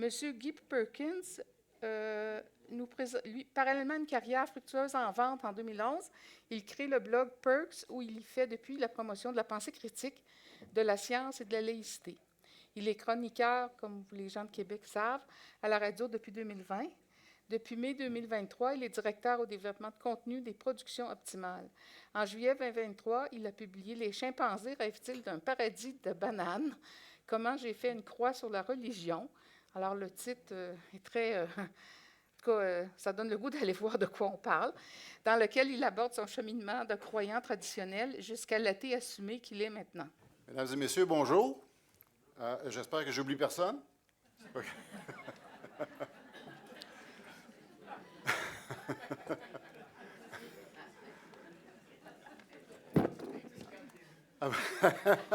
M. Guy Perkins, lui, parallèlement à une carrière fructueuse en vente en 2011, il crée le blog Perks où il y fait depuis la promotion de la pensée critique, de la science et de la laïcité. Il est chroniqueur, comme les gens de Québec savent, à la radio depuis 2020. Depuis mai 2023, il est directeur au développement de contenu des productions optimales. En juillet 2023, il a publié « Les chimpanzés rêvent-ils d'un paradis de bananes? Comment j'ai fait une croix sur la religion ». Alors, le titre est très... en tout cas, ça donne le goût d'aller voir de quoi on parle, dans lequel il aborde son cheminement de croyant traditionnel jusqu'à l'athée assumé qu'il est maintenant. Mesdames et messieurs, bonjour. J'espère que j'oublie personne. Okay.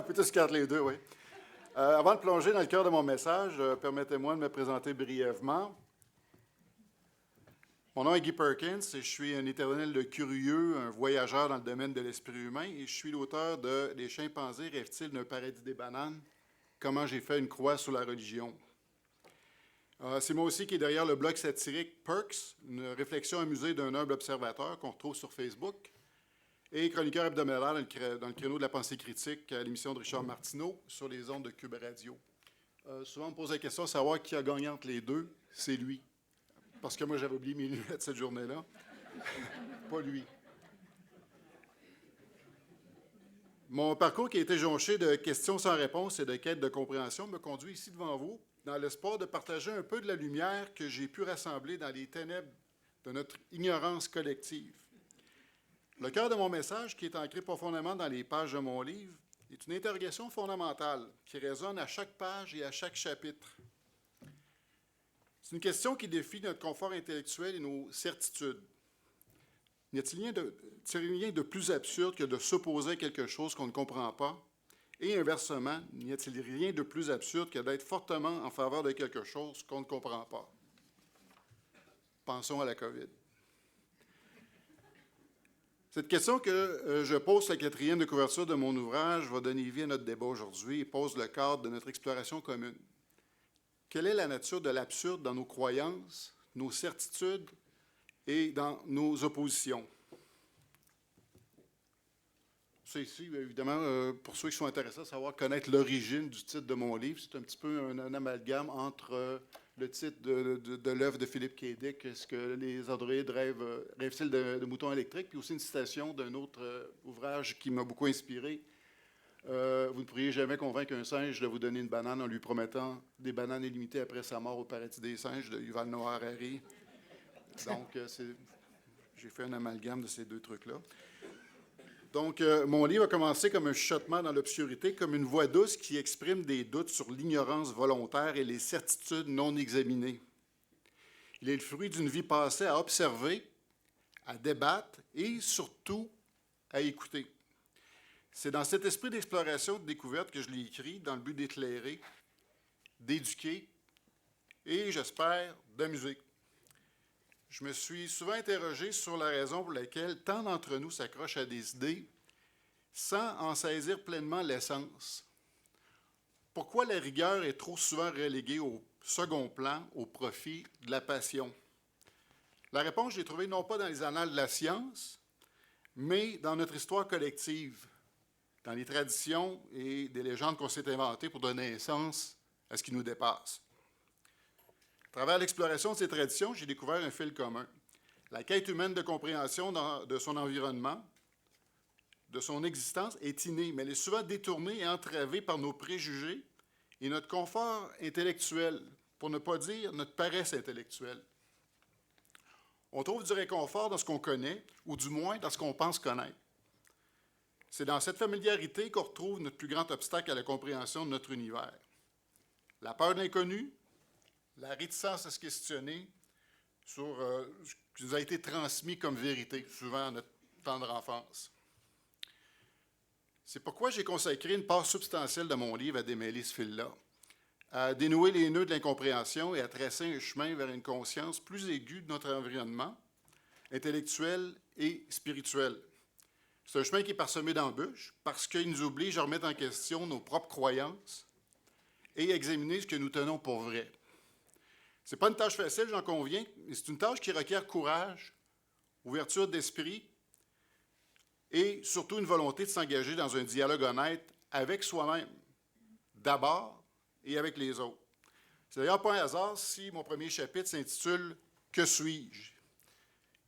Peut-être se garder les deux, oui. Avant de plonger dans le cœur de mon message, permettez-moi de me présenter brièvement. Mon nom est Guy Perkins et je suis un éternel de curieux, un voyageur dans le domaine de l'esprit humain et je suis l'auteur de « Les chimpanzés rêvent-ils d'un paradis des bananes? Comment j'ai fait une croix sur la religion ». C'est moi aussi qui est derrière le blog satirique Perks, une réflexion amusée d'un humble observateur qu'on retrouve sur Facebook, et chroniqueur hebdomadaire dans le créneau de la pensée critique à l'émission de Richard Martineau sur les ondes de Cube Radio. Souvent, on me pose la question de savoir qui a gagné entre les deux. C'est lui. Parce que moi, j'avais oublié mes lunettes cette journée-là. Pas lui. Mon parcours qui a été jonché de questions sans réponse et de quêtes de compréhension me conduit ici devant vous dans l'espoir de partager un peu de la lumière que j'ai pu rassembler dans les ténèbres de notre ignorance collective. Le cœur de mon message, qui est ancré profondément dans les pages de mon livre, est une interrogation fondamentale qui résonne à chaque page et à chaque chapitre. C'est une question qui défie notre confort intellectuel et nos certitudes. N'y a-t-il rien de plus absurde que de s'opposer à quelque chose qu'on ne comprend pas? Et inversement, n'y a-t-il rien de plus absurde que d'être fortement en faveur de quelque chose qu'on ne comprend pas? Pensons à la COVID. Cette question que je pose sur la 4e de couverture de mon ouvrage va donner vie à notre débat aujourd'hui et pose le cadre de notre exploration commune. Quelle est la nature de l'absurde dans nos croyances, nos certitudes et dans nos oppositions? C'est ici, évidemment, pour ceux qui sont intéressés à savoir connaître l'origine du titre de mon livre, c'est un petit peu un amalgame entre le titre de l'œuvre de Philippe K. Dick, « Est-ce que les androïdes rêvent-ils de moutons électriques ?» puis aussi une citation d'un autre ouvrage qui m'a beaucoup inspiré. Vous ne pourriez jamais convaincre un singe de vous donner une banane en lui promettant des bananes illimitées après sa mort au paradis des singes de Yuval Noah Harari. Donc, j'ai fait un amalgame de ces deux trucs-là. Donc, mon livre a commencé comme un chuchotement dans l'obscurité, comme une voix douce qui exprime des doutes sur l'ignorance volontaire et les certitudes non examinées. Il est le fruit d'une vie passée à observer, à débattre et surtout à écouter. C'est dans cet esprit d'exploration et de découverte que je l'ai écrit, dans le but d'éclairer, d'éduquer et, j'espère, d'amuser. Je me suis souvent interrogé sur la raison pour laquelle tant d'entre nous s'accrochent à des idées sans en saisir pleinement l'essence. Pourquoi la rigueur est trop souvent reléguée au second plan au profit de la passion? La réponse, je l'ai trouvée non pas dans les annales de la science, mais dans notre histoire collective, dans les traditions et des légendes qu'on s'est inventées pour donner naissance à ce qui nous dépasse. À travers l'exploration de ces traditions, j'ai découvert un fil commun. La quête humaine de compréhension de son environnement, de son existence, est innée, mais elle est souvent détournée et entravée par nos préjugés et notre confort intellectuel, pour ne pas dire notre paresse intellectuelle. On trouve du réconfort dans ce qu'on connaît, ou du moins dans ce qu'on pense connaître. C'est dans cette familiarité qu'on retrouve notre plus grand obstacle à la compréhension de notre univers. La peur de l'inconnu, la réticence à se questionner sur ce qui nous a été transmis comme vérité, souvent à notre tendre enfance. C'est pourquoi j'ai consacré une part substantielle de mon livre à démêler ce fil-là, à dénouer les nœuds de l'incompréhension et à tracer un chemin vers une conscience plus aiguë de notre environnement, intellectuel et spirituel. C'est un chemin qui est parsemé d'embûches parce qu'il nous oblige à remettre en question nos propres croyances et à examiner ce que nous tenons pour vrai. Ce n'est pas une tâche facile, j'en conviens, mais c'est une tâche qui requiert courage, ouverture d'esprit et surtout une volonté de s'engager dans un dialogue honnête avec soi-même, d'abord, et avec les autres. C'est d'ailleurs pas un hasard si mon premier chapitre s'intitule « Que suis-je »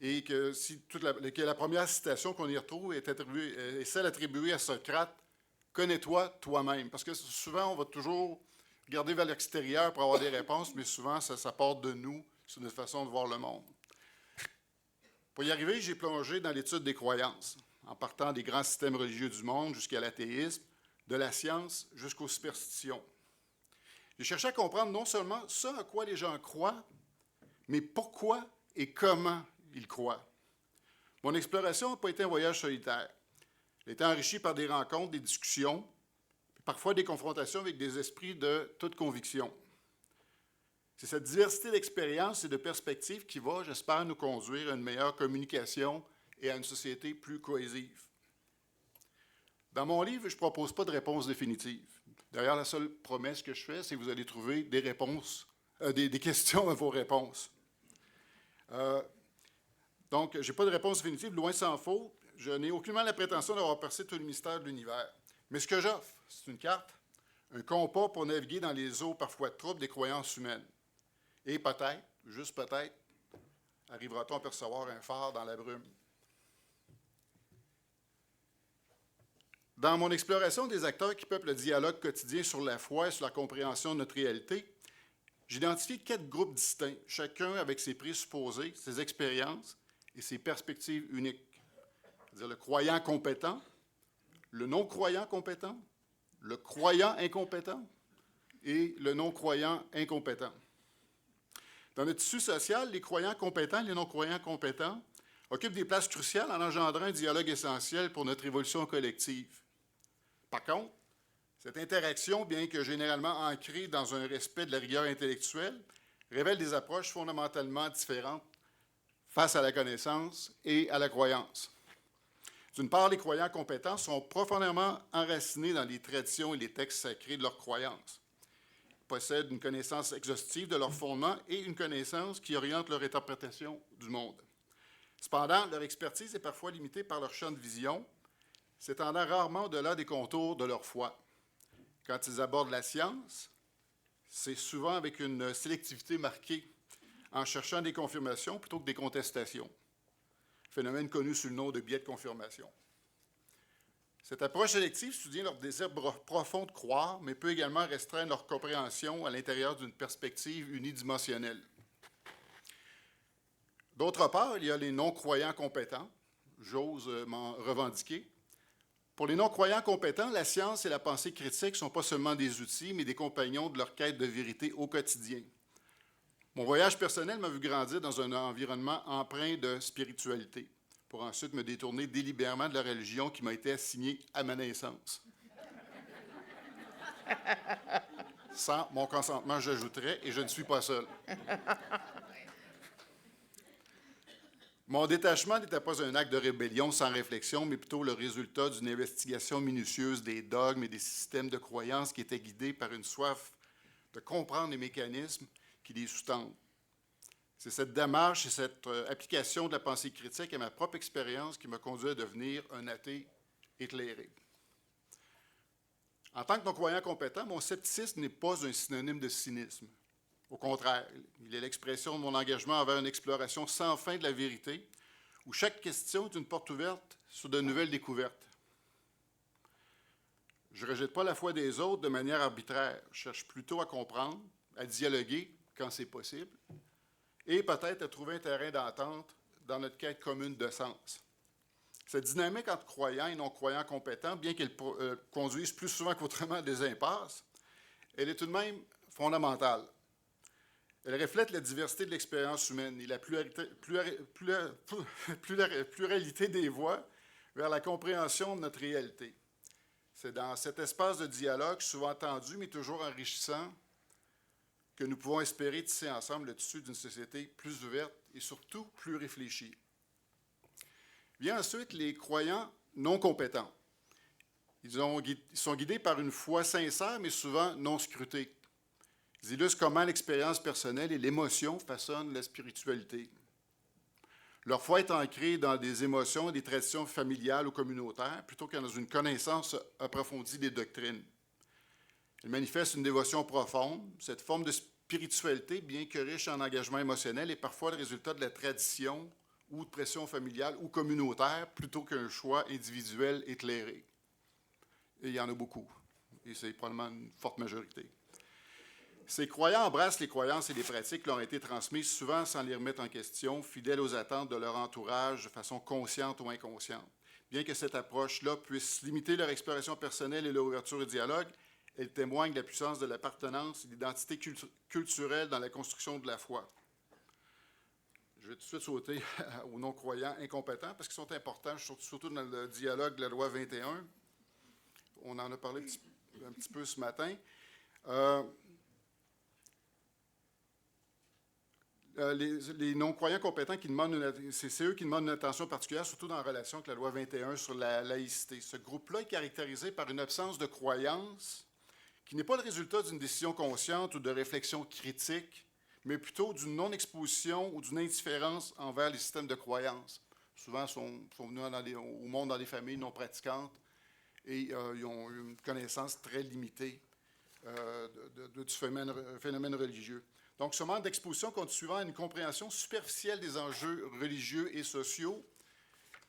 et que la première citation qu'on y retrouve est celle attribuée à Socrate « Connais-toi toi-même ». Parce que souvent, on va toujours regarder vers l'extérieur pour avoir des réponses, mais souvent, ça part de nous, c'est notre façon de voir le monde. Pour y arriver, j'ai plongé dans l'étude des croyances, en partant des grands systèmes religieux du monde jusqu'à l'athéisme, de la science jusqu'aux superstitions. J'ai cherché à comprendre non seulement ce à quoi les gens croient, mais pourquoi et comment ils croient. Mon exploration n'a pas été un voyage solitaire. Elle a été enrichie par des rencontres, des discussions, parfois des confrontations avec des esprits de toute conviction. C'est cette diversité d'expériences et de perspectives qui va, j'espère, nous conduire à une meilleure communication et à une société plus cohésive. Dans mon livre, je ne propose pas de réponse définitive. D'ailleurs, la seule promesse que je fais, c'est que vous allez trouver des réponses, des questions à vos réponses. Donc, je n'ai pas de réponse définitive, loin s'en faut. Je n'ai aucunement la prétention d'avoir percé tout le mystère de l'univers. Mais ce que j'offre, c'est une carte, un compas pour naviguer dans les eaux parfois troubles des croyances humaines. Et peut-être, juste peut-être, arrivera-t-on à percevoir un phare dans la brume. Dans mon exploration des acteurs qui peuplent le dialogue quotidien sur la foi et sur la compréhension de notre réalité, j'ai identifié 4 groupes distincts, chacun avec ses présupposés, ses expériences et ses perspectives uniques. C'est-à-dire le croyant compétent, le non-croyant compétent, le croyant incompétent et le non-croyant incompétent. Dans notre tissu social, les croyants compétents et les non-croyants compétents occupent des places cruciales en engendrant un dialogue essentiel pour notre évolution collective. Par contre, cette interaction, bien que généralement ancrée dans un respect de la rigueur intellectuelle, révèle des approches fondamentalement différentes face à la connaissance et à la croyance. D'une part, les croyants compétents sont profondément enracinés dans les traditions et les textes sacrés de leurs croyances. Ils possèdent une connaissance exhaustive de leurs fondements et une connaissance qui oriente leur interprétation du monde. Cependant, leur expertise est parfois limitée par leur champ de vision, s'étendant rarement au-delà des contours de leur foi. Quand ils abordent la science, c'est souvent avec une sélectivité marquée, en cherchant des confirmations plutôt que des contestations. Phénomène connu sous le nom de biais de confirmation. Cette approche sélective soutient leur désir profond de croire, mais peut également restreindre leur compréhension à l'intérieur d'une perspective unidimensionnelle. D'autre part, il y a les non-croyants compétents, j'ose m'en revendiquer. Pour les non-croyants compétents, la science et la pensée critique ne sont pas seulement des outils, mais des compagnons de leur quête de vérité au quotidien. Mon voyage personnel m'a vu grandir dans un environnement empreint de spiritualité, pour ensuite me détourner délibérément de la religion qui m'a été assignée à ma naissance. Sans mon consentement, j'ajouterais, et je ne suis pas seul. Mon détachement n'était pas un acte de rébellion sans réflexion, mais plutôt le résultat d'une investigation minutieuse des dogmes et des systèmes de croyances qui étaient guidés par une soif de comprendre les mécanismes qui les sous-tendent. C'est cette démarche et cette application de la pensée critique à ma propre expérience qui m'a conduit à devenir un athée éclairé. En tant que non-croyant compétent, mon scepticisme n'est pas un synonyme de cynisme. Au contraire, il est l'expression de mon engagement envers une exploration sans fin de la vérité, où chaque question est une porte ouverte sur de nouvelles découvertes. Je ne rejette pas la foi des autres de manière arbitraire. Je cherche plutôt à comprendre, à dialoguer quand c'est possible, et peut-être à trouver un terrain d'entente dans notre quête commune de sens. Cette dynamique entre croyants et non-croyants compétents, bien qu'elle conduise plus souvent qu'autrement à des impasses, elle est tout de même fondamentale. Elle reflète la diversité de l'expérience humaine et la pluralité des voies vers la compréhension de notre réalité. C'est dans cet espace de dialogue, souvent tendu mais toujours enrichissant, que nous pouvons espérer tisser ensemble le tissu d'une société plus ouverte et surtout plus réfléchie. Vient ensuite les croyants non compétents. Ils sont guidés par une foi sincère mais souvent non scrutée. Ils illustrent comment l'expérience personnelle et l'émotion façonnent la spiritualité. Leur foi est ancrée dans des émotions et des traditions familiales ou communautaires, plutôt que dans une connaissance approfondie des doctrines. Ils manifestent une dévotion profonde. Cette forme de spiritualité, bien que riche en engagement émotionnel, est parfois le résultat de la tradition ou de pression familiale ou communautaire, plutôt qu'un choix individuel éclairé. Et il y en a beaucoup, et c'est probablement une forte majorité. Ces croyants embrassent les croyances et les pratiques qui leur ont été transmises, souvent sans les remettre en question, fidèles aux attentes de leur entourage de façon consciente ou inconsciente. Bien que cette approche-là puisse limiter leur exploration personnelle et leur ouverture au dialogue, elle témoigne de la puissance de l'appartenance et de l'identité culturelle dans la construction de la foi. Je vais tout de suite sauter aux non-croyants incompétents parce qu'ils sont importants, surtout dans le dialogue de la loi 21. On en a parlé un petit peu ce matin. Les non-croyants compétents, c'est eux qui demandent une attention particulière, surtout dans la relation avec la loi 21 sur la laïcité. Ce groupe-là est caractérisé par une absence de croyance qui n'est pas le résultat d'une décision consciente ou de réflexion critique, mais plutôt d'une non-exposition ou d'une indifférence envers les systèmes de croyance. Souvent, ils sont venus au monde dans des familles non pratiquantes et ils ont une connaissance très limitée du phénomène religieux. Donc, ce manque d'exposition conduit souvent à une compréhension superficielle des enjeux religieux et sociaux,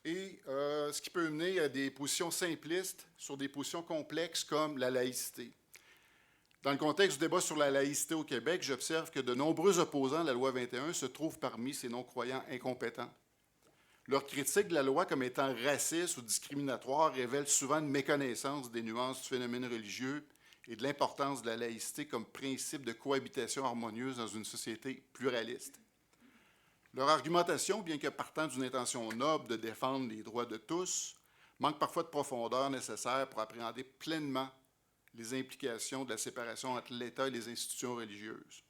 et ce qui peut mener à des positions simplistes sur des positions complexes comme la laïcité. Dans le contexte du débat sur la laïcité au Québec, j'observe que de nombreux opposants à la loi 21 se trouvent parmi ces non-croyants incompétents. Leur critique de la loi comme étant raciste ou discriminatoire révèle souvent une méconnaissance des nuances du phénomène religieux et de l'importance de la laïcité comme principe de cohabitation harmonieuse dans une société pluraliste. Leur argumentation, bien que partant d'une intention noble de défendre les droits de tous, manque parfois de profondeur nécessaire pour appréhender pleinement les implications de la séparation entre l'État et les institutions religieuses.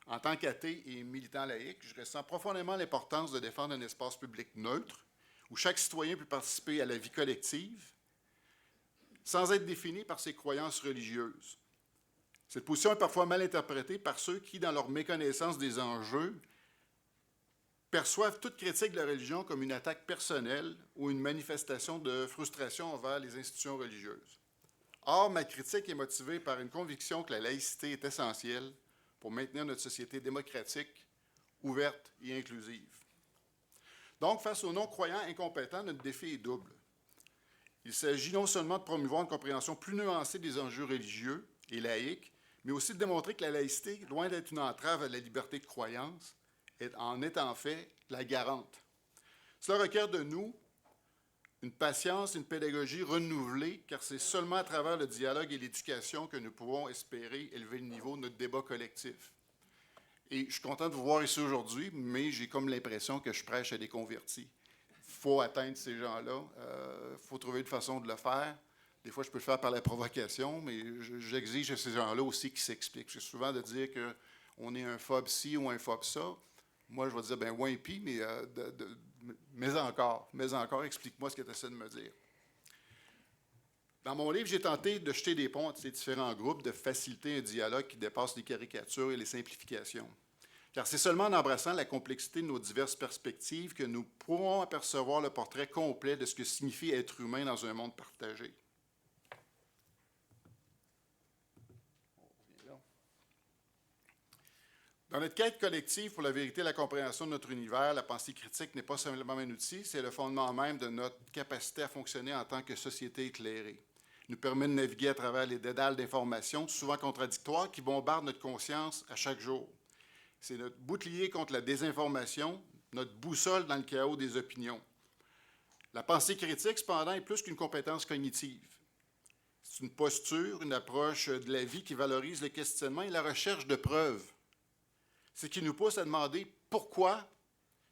En tant qu'athée et militant laïque, je ressens profondément l'importance de défendre un espace public neutre où chaque citoyen peut participer à la vie collective sans être défini par ses croyances religieuses. Cette position est parfois mal interprétée par ceux qui, dans leur méconnaissance des enjeux, perçoivent toute critique de la religion comme une attaque personnelle ou une manifestation de frustration envers les institutions religieuses. Or, ma critique est motivée par une conviction que la laïcité est essentielle pour maintenir notre société démocratique, ouverte et inclusive. Donc, face aux non-croyants incompétents, notre défi est double. Il s'agit non seulement de promouvoir une compréhension plus nuancée des enjeux religieux et laïques, mais aussi de démontrer que la laïcité, loin d'être une entrave à la liberté de croyance, en est en fait la garante. Cela requiert de nous une patience, une pédagogie renouvelée, car c'est seulement à travers le dialogue et l'éducation que nous pouvons espérer élever le niveau de notre débat collectif. Et je suis content de vous voir ici aujourd'hui, mais j'ai comme l'impression que je prêche à des convertis. Il faut atteindre ces gens-là, il faut trouver une façon de le faire. Des fois, je peux le faire par la provocation, mais j'exige de ces gens-là aussi qu'ils s'expliquent. C'est souvent de dire qu'on est un phobe ci ou un phobe ça. Moi, je vais dire, ben ouais, puis, mais encore, explique-moi ce que tu essaies de me dire. Dans mon livre, j'ai tenté de jeter des ponts entre ces différents groupes, de faciliter un dialogue qui dépasse les caricatures et les simplifications. Car c'est seulement en embrassant la complexité de nos diverses perspectives que nous pourrons apercevoir le portrait complet de ce que signifie être humain dans un monde partagé. Dans notre quête collective pour la vérité et la compréhension de notre univers, la pensée critique n'est pas seulement un outil, c'est le fondement même de notre capacité à fonctionner en tant que société éclairée. Il nous permet de naviguer à travers les dédales d'informations, souvent contradictoires, qui bombardent notre conscience à chaque jour. C'est notre bouclier contre la désinformation, notre boussole dans le chaos des opinions. La pensée critique, cependant, est plus qu'une compétence cognitive. C'est une posture, une approche de la vie qui valorise le questionnement et la recherche de preuves. C'est ce qui nous pousse à demander pourquoi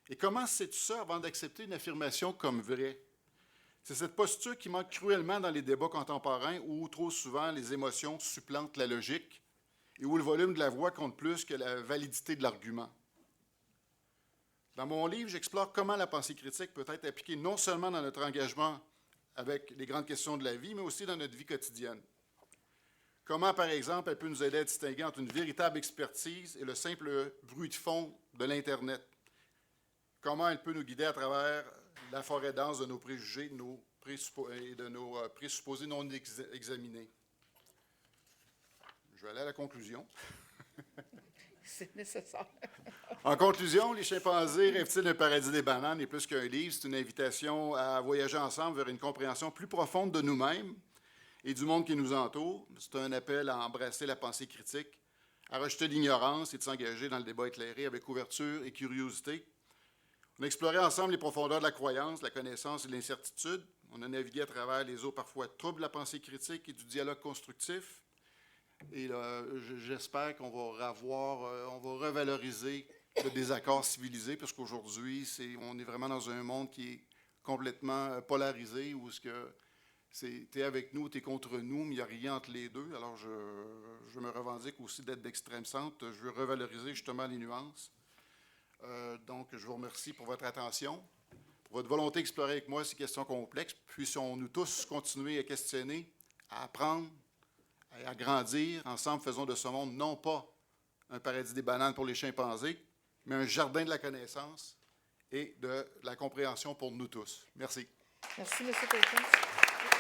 et comment sais-tu ça avant d'accepter une affirmation comme vraie. C'est cette posture qui manque cruellement dans les débats contemporains où trop souvent les émotions supplantent la logique et où le volume de la voix compte plus que la validité de l'argument. Dans mon livre, j'explore comment la pensée critique peut être appliquée non seulement dans notre engagement avec les grandes questions de la vie, mais aussi dans notre vie quotidienne. Comment, par exemple, elle peut nous aider à distinguer entre une véritable expertise et le simple bruit de fond de l'Internet? Comment elle peut nous guider à travers la forêt dense de nos préjugés et de nos présupposés non examinés? Je vais aller à la conclusion. C'est nécessaire. En conclusion, Les chimpanzés rêvent-ils d'un paradis des bananes et plus qu'un livre, c'est une invitation à voyager ensemble vers une compréhension plus profonde de nous-mêmes et du monde qui nous entoure. C'est un appel à embrasser la pensée critique, à rejeter l'ignorance et de s'engager dans le débat éclairé avec ouverture et curiosité. On a exploré ensemble les profondeurs de la croyance, de la connaissance et de l'incertitude. On a navigué à travers les eaux parfois troubles de la pensée critique et du dialogue constructif. Et j'espère qu'on va on va revaloriser le désaccord civilisé, parce qu'aujourd'hui, on est vraiment dans un monde qui est complètement polarisé, où tu es avec nous, tu es contre nous, mais il n'y a rien entre les deux. Alors, je me revendique aussi d'être d'extrême centre. Je veux revaloriser justement les nuances. Donc, je vous remercie pour votre attention, pour votre volonté d'explorer avec moi ces questions complexes. Puissions-nous tous continuer à questionner, à apprendre, à grandir. Ensemble, faisons de ce monde non pas un paradis des bananes pour les chimpanzés, mais un jardin de la connaissance et de la compréhension pour nous tous. Merci. Merci, M. Perkins.